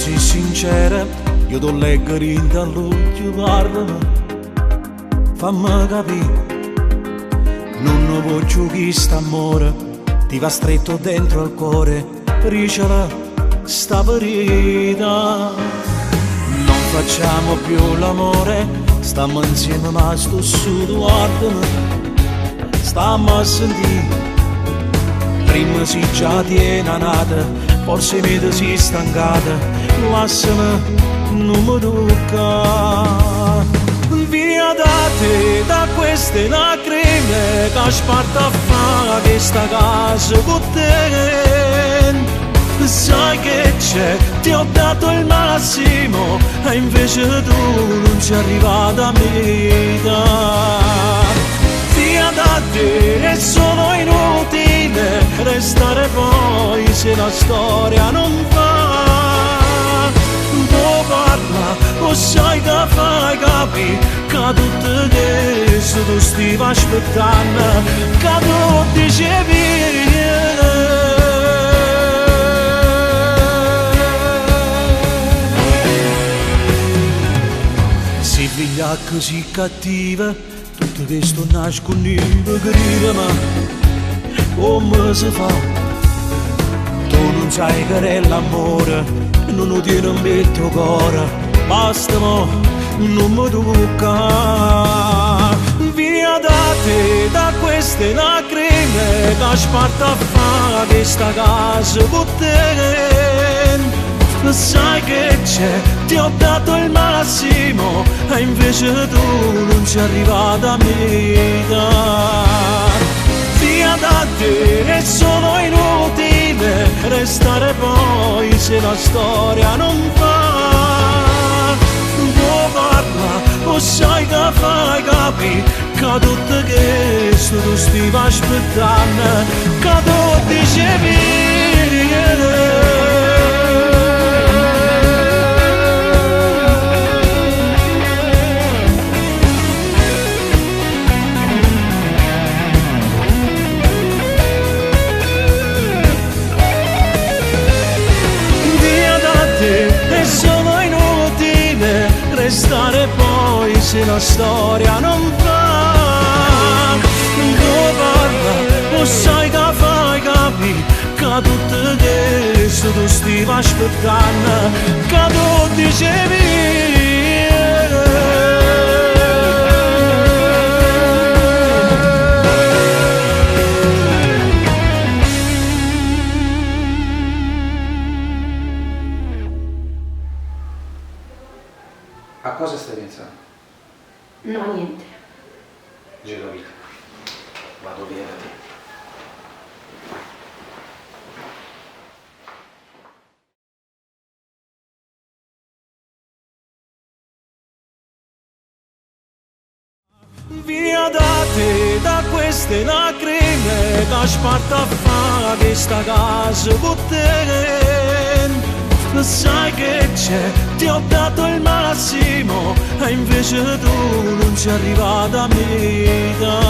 sei sincera, io t'ho leggo rinda all'occhio, parlami, fammi capire. Non voglio che st'amore ti va stretto dentro al cuore, ricela sta ferita. Non facciamo più l'amore, stiamo insieme ma sto su, guardami, stiamo a sentire. Prima si già tiene nata, forse mi si stancata, lasciami, non mi tocca. Via da te, da queste lacrime, che sparta a fare questa casa con te. Sai che c'è, ti ho dato il massimo, e invece tu non ci è arrivata a metà. Via da te, è solo inutile restare poi se la storia non va. Tu parla, o sai che fai capire che tutto questo tu stai aspettando, che tu dicevi. Se figlia così cattiva, tutto questo nascondiamo grida, ma come si fa? Tu non sai che è l'amore, non lo tieni in metto cuore, basta mo, non mi tocca. Via da te, da queste lacrime, che sparta a fare questa casa con te. Sai che c'è, ti ho dato il massimo, e invece tu non ci è arrivata a metà. Via da te, è solo inutile restare poi se la storia non va. Tu parla, o sai che fai capire che tutto questo tu stai aspettando, che tu dicevi. Restare poi se la storia non va. Tu parla, o sai che fai capire che tutto questo tu stai aspettando, che tu dicevi. A cosa stai pensando? No, niente. Giro via. Vado via da te. Via da te, da queste lacrime, che sparta a fare questa casa con te. Sai che c'è, ti ho dato il massimo, e invece tu non ci è arrivata a metà.